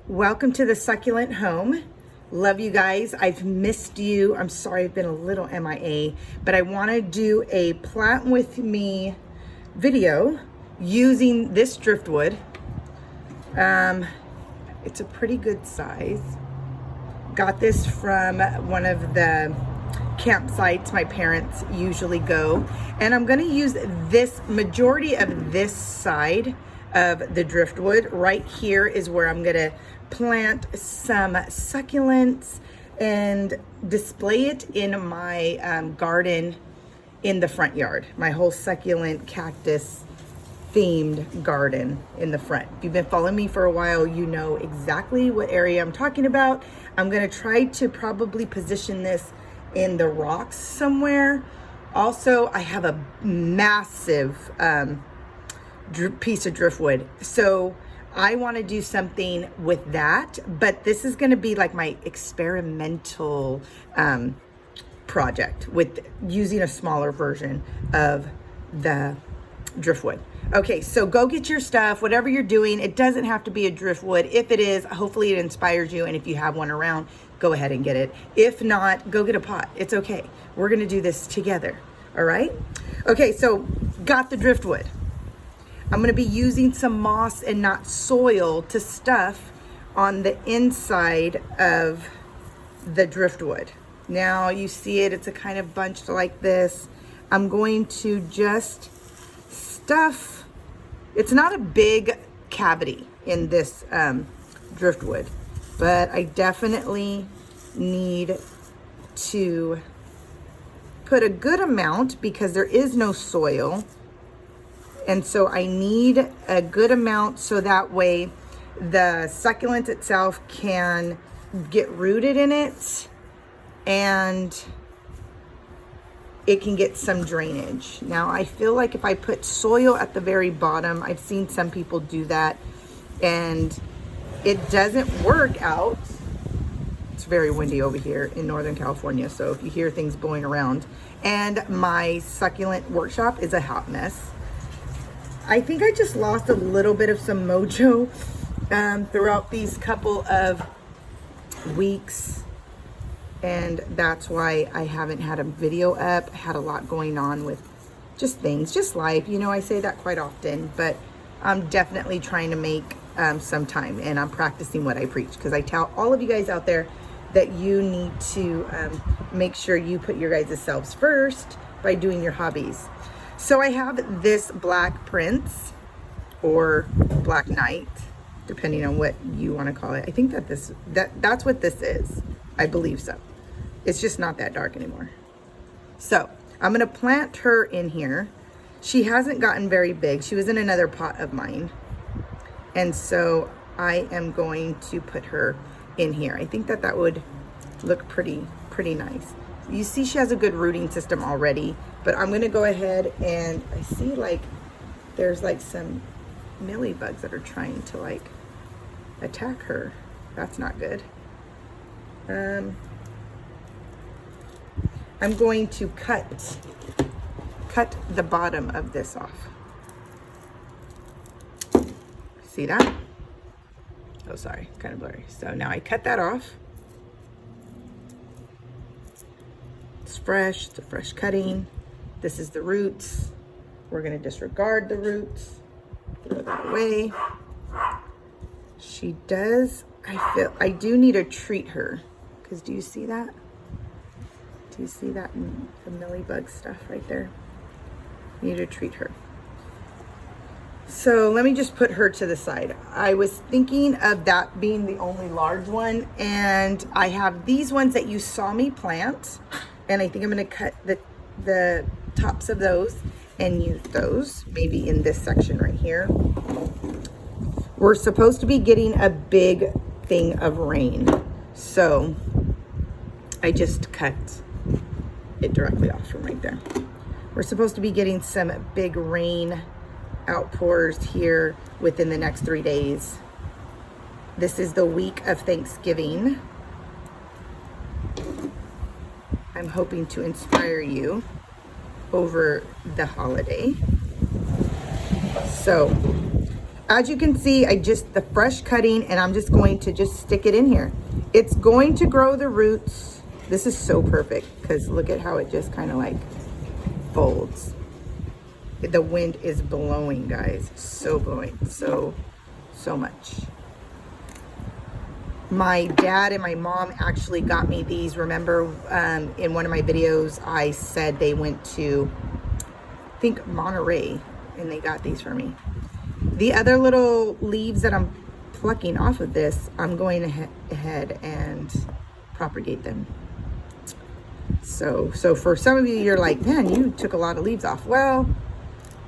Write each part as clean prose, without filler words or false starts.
Welcome to the Succulent Home. Love you guys. I've missed you. I'm sorry I've been a little MIA, but I want to do a plant with me video using this driftwood. It's a pretty good size. Got this from one of the campsites my parents usually go, and I'm going to use this majority of this side of the driftwood. Right here is where I'm going to plant some succulents and display it in my garden in the front yard. My whole succulent cactus themed garden in the front. If you've been following me for a while, you know exactly what area I'm talking about. I'm going to try to probably position this in the rocks somewhere. Also, I have a massive piece of driftwood, so I want to do something with that, but this is going to be like my experimental project with using a smaller version of the driftwood. Okay, so go get your stuff, whatever you're doing. It doesn't have to be a driftwood. If it is, hopefully it inspires you, and if you have one around, go ahead and get it. If not, go get a pot. It's okay. We're going to do this together, all right? Okay, so got the driftwood. I'm going to be using some moss and not soil to stuff on the inside of the driftwood. Now you see it, it's a kind of bunched like this. I'm going to just stuff, it's not a big cavity in this driftwood, but I definitely need to put a good amount because there is no soil. And so I need a good amount so that way the succulent itself can get rooted in it and it can get some drainage. Now I feel like if I put soil at the very bottom, I've seen some people do that and it doesn't work out. It's very windy over here in Northern California, so if you hear things blowing around. And my succulent workshop is a hot mess. I think I just lost a little bit of some mojo throughout these couple of weeks, and that's why I haven't had a video up. I had a lot going on with just things, just life. You know, I say that quite often, but I'm definitely trying to make some time, and I'm practicing what I preach, because I tell all of you guys out there that you need to make sure you put your guys' selves first by doing your hobbies. So I have this Black Prince or Black Knight, depending on what you want to call it. I think that that's what this is. I believe so. It's just not that dark anymore. So I'm going to plant her in here. She hasn't gotten very big. She was in another pot of mine. And so I am going to put her in here. I think that would look pretty nice. You see she has a good rooting system already, but I'm going to go ahead and I see like there's like some mealybugs that are trying to like attack her. That's not good. I'm going to cut the bottom of this off. See that? Oh, sorry, kind of blurry. So now I cut that off. It's fresh, it's a fresh cutting. This is the roots. We're gonna disregard the roots, throw that away. She does, I do need to treat her, because do you see that? Do you see that, the millibug stuff right there? Need to treat her. So let me just put her to the side. I was thinking of that being the only large one, and I have these ones that you saw me plant, and I think I'm gonna cut the tops of those and use those maybe in this section right here. We're supposed to be getting a big thing of rain, so I just cut it directly off from right there. We're supposed to be getting some big rain outpours here within the next 3 days. This is the week of Thanksgiving. I'm hoping to inspire you over the holiday. So as you can see, the fresh cutting, and I'm just going to just stick it in here. It's going to grow the roots. This is so perfect because look at how it just kind of like folds. The wind is blowing, guys. So blowing, so much. My dad and my mom actually got me these. Remember, in one of my videos, I said they went to, I think, Monterey, and they got these for me. The other little leaves that I'm plucking off of this, I'm going ahead and propagate them. So for some of you, you're like, man, you took a lot of leaves off. Well,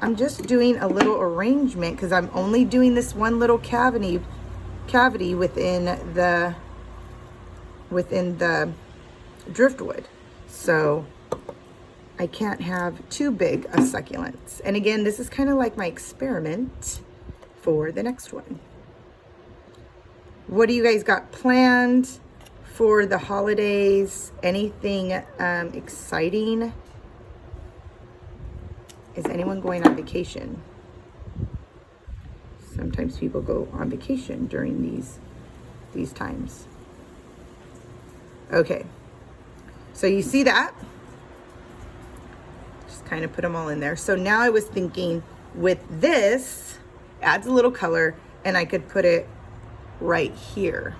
I'm just doing a little arrangement because I'm only doing this one little cavity within the driftwood. So I can't have too big of succulents. And again, this is kind of like my experiment for the next one. What do you guys got planned for the holidays? Anything exciting? Is anyone going on vacation? Sometimes people go on vacation during these times. Okay, so you see that? Just kind of put them all in there. So now I was thinking with this, adds a little color, and I could put it right here.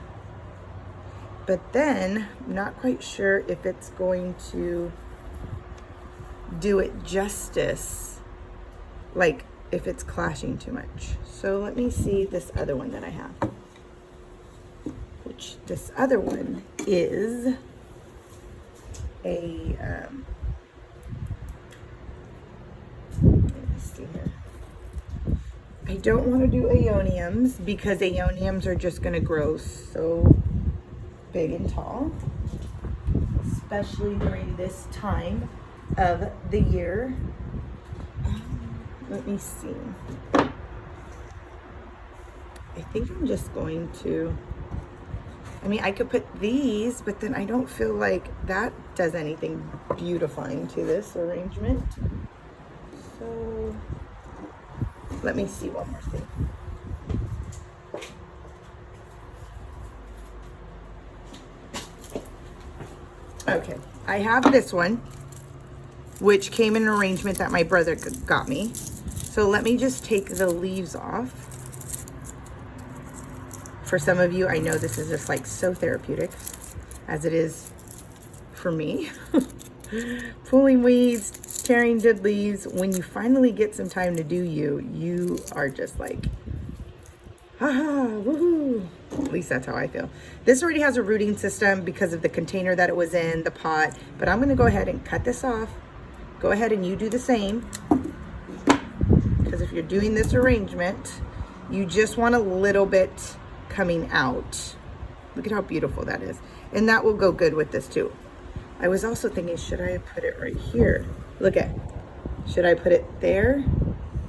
But then, I'm not quite sure if it's going to do it justice, like if it's clashing too much. So let me see this other one that I have, which this other one is a, let me see here. I don't want to do aeoniums because aeoniums are just going to grow so big and tall, especially during this time of the year. Let me see. I think I'm just going to, I mean, I could put these, but then I don't feel like that does anything beautifying to this arrangement. So let me see one more thing. Okay, I have this one, which came in an arrangement that my brother got me. So let me just take the leaves off. For some of you, I know this is just like so therapeutic, as it is for me. Pulling weeds, tearing dead leaves. When you finally get some time to do you are just like, haha, woohoo. At least that's how I feel. This already has a rooting system because of the container that it was in, the pot. But I'm gonna go ahead and cut this off. Go ahead and you do the same. Because if you're doing this arrangement, you just want a little bit coming out. Look at how beautiful that is. And that will go good with this too. I was also thinking, should I put it right here? Look at, should I put it there?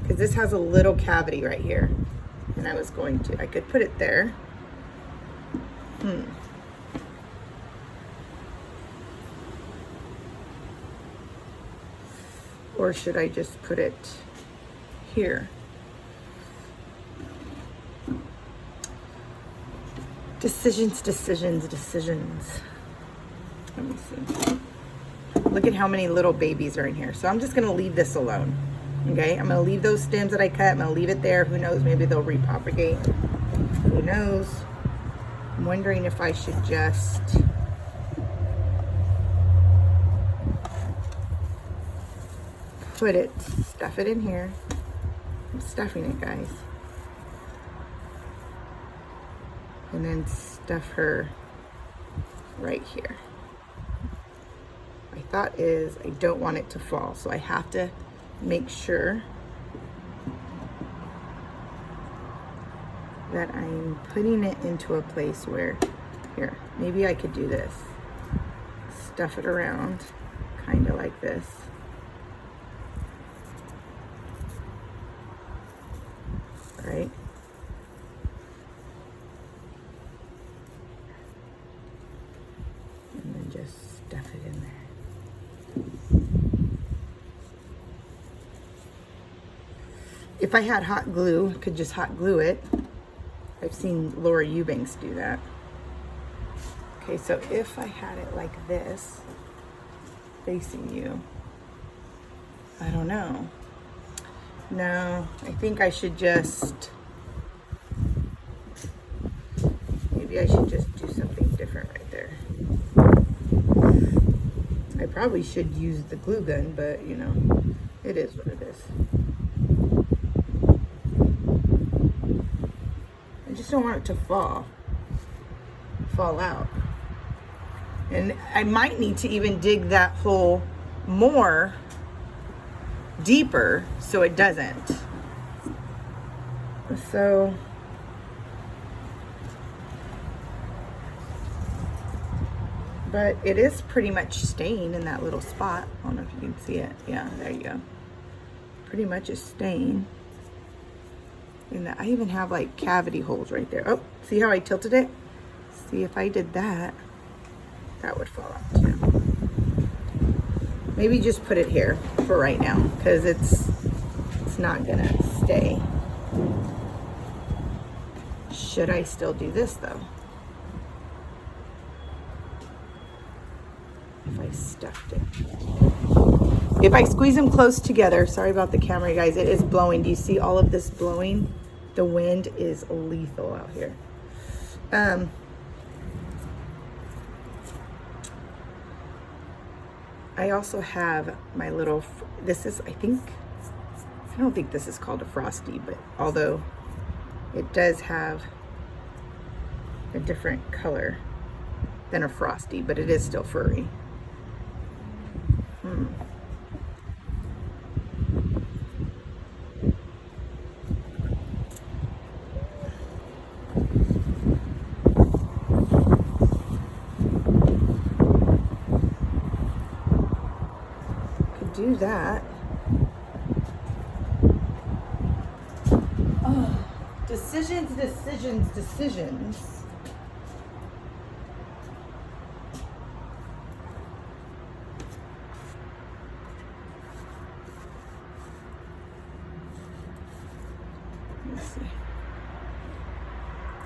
Because this has a little cavity right here. And I could put it there. Or should I just put it here? Decisions. Let me see. Look at how many little babies are in here. So I'm just gonna leave this alone. Okay, I'm gonna leave those stems that I cut. I'm gonna leave it there. Who knows, maybe they'll repropagate. Who knows? I'm wondering if I should just stuff it in here. I'm stuffing it, guys. And then stuff her right here. My thought is I don't want it to fall, so I have to make sure that I'm putting it into a place where, here, maybe I could do this. Stuff it around, kind of like this. Right? And then just stuff it in there. If I had hot glue, I could just hot glue it. I've seen Laura Eubanks do that. Okay, so if I had it like this, facing you, I don't know. No, I think I should just, maybe I should just do something different right there. I probably should use the glue gun, but you know, it is what it is. I just don't want it to fall out. And I might need to even dig that hole more deeper so it doesn't. So but it is pretty much staying in that little spot. I don't know if you can see it. Yeah, there you go. Pretty much is staying. And I even have like cavity holes right there. Oh, see how I tilted it? See, if I did that, that would fall out too. Maybe just put it here for right now, because it's not gonna stay. Should I still do this though? If I stuffed it. If I squeeze them close together, sorry about the camera, guys, it is blowing. Do you see all of this blowing? The wind is lethal out here. I also have my little, this is, I don't think this is called a frosty, but although it does have a different color than a frosty, but it is still furry. Do that. Oh, decisions. Let's see.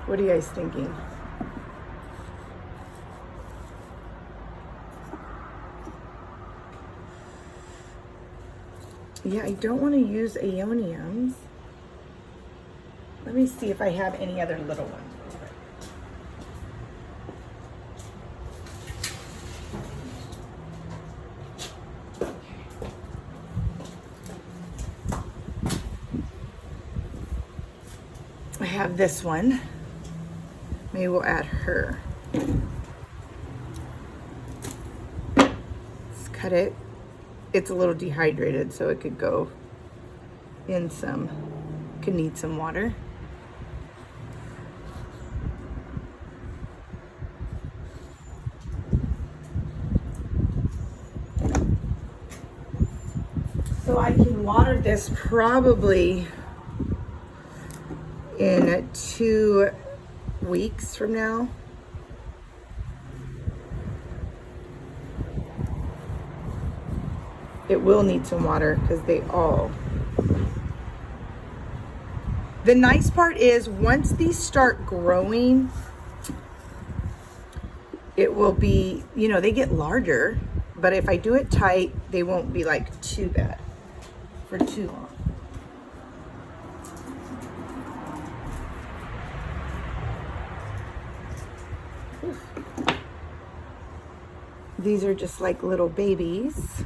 What are you guys thinking? Yeah, I don't want to use aeoniums. Let me see if I have any other little ones. I have this one. Maybe we'll add her. Let's cut it. It's a little dehydrated, so it could go in some, could need some water. So I can water this probably in 2 weeks from now. It will need some water because they all. The nice part is once these start growing, it will be, you know, they get larger, but if I do it tight, they won't be like too bad for too long. These are just like little babies.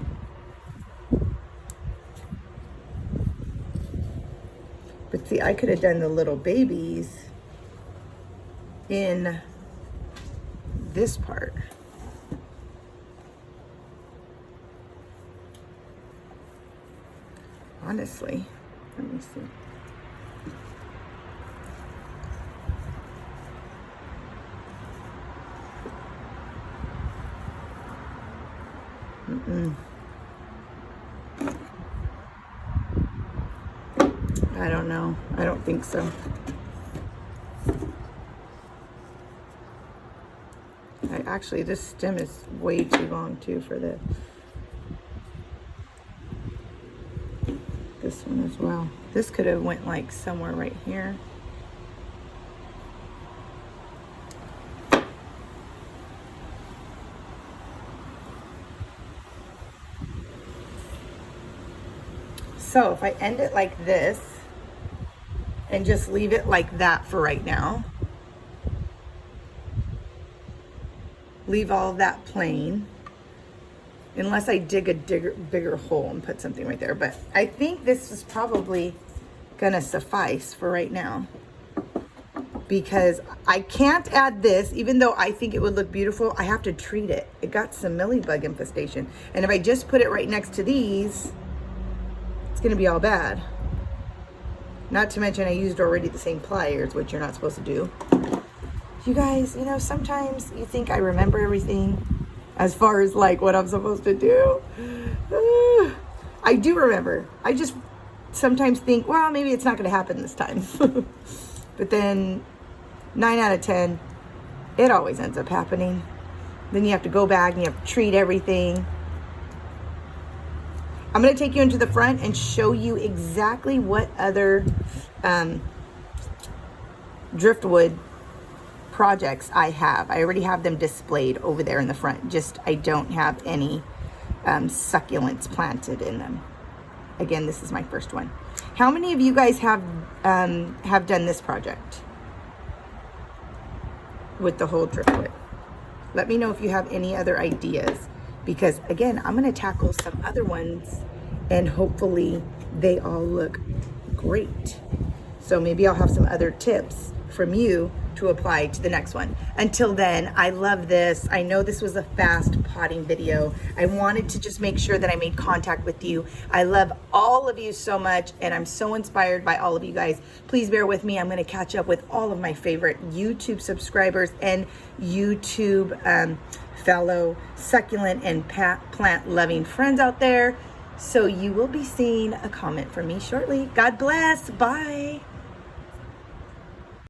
But see, I could have done the little babies in this part. Honestly, let me see. I don't know. I don't think so. Actually, this stem is way too long too for this. this one as well. This could have went like somewhere right here. So if I end it like this and just leave it like that for right now, leave all of that plain, unless I dig a bigger hole and put something right there. But I think this is probably gonna suffice for right now, because I can't add this, even though I think it would look beautiful. I have to treat it. It got some millibug infestation. And if I just put it right next to these, it's gonna be all bad. Not to mention I used already the same pliers, which you're not supposed to do. You guys, you know, sometimes you think I remember everything as far as like what I'm supposed to do. I do remember. I just sometimes think, well, maybe it's not gonna happen this time. But then 9 out of 10, it always ends up happening. Then you have to go back and you have to treat everything. I'm going to take you into the front and show you exactly what other driftwood projects I have. I already have them displayed over there in the front. Just I don't have any succulents planted in them. Again, this is my first one. How many of you guys have done this project with the whole driftwood? Let me know if you have any other ideas, because again, I'm going to tackle some other ones and hopefully they all look great. So maybe I'll have some other tips from you to apply to the next one. Until then, I love this. I know this was a fast potting video. I wanted to just make sure that I made contact with you. I love all of you so much, and I'm so inspired by all of you guys. Please bear with me. I'm going to catch up with all of my favorite YouTube subscribers and YouTube fellow succulent and plant loving friends out there. So you will be seeing a comment from me shortly. God bless. Bye.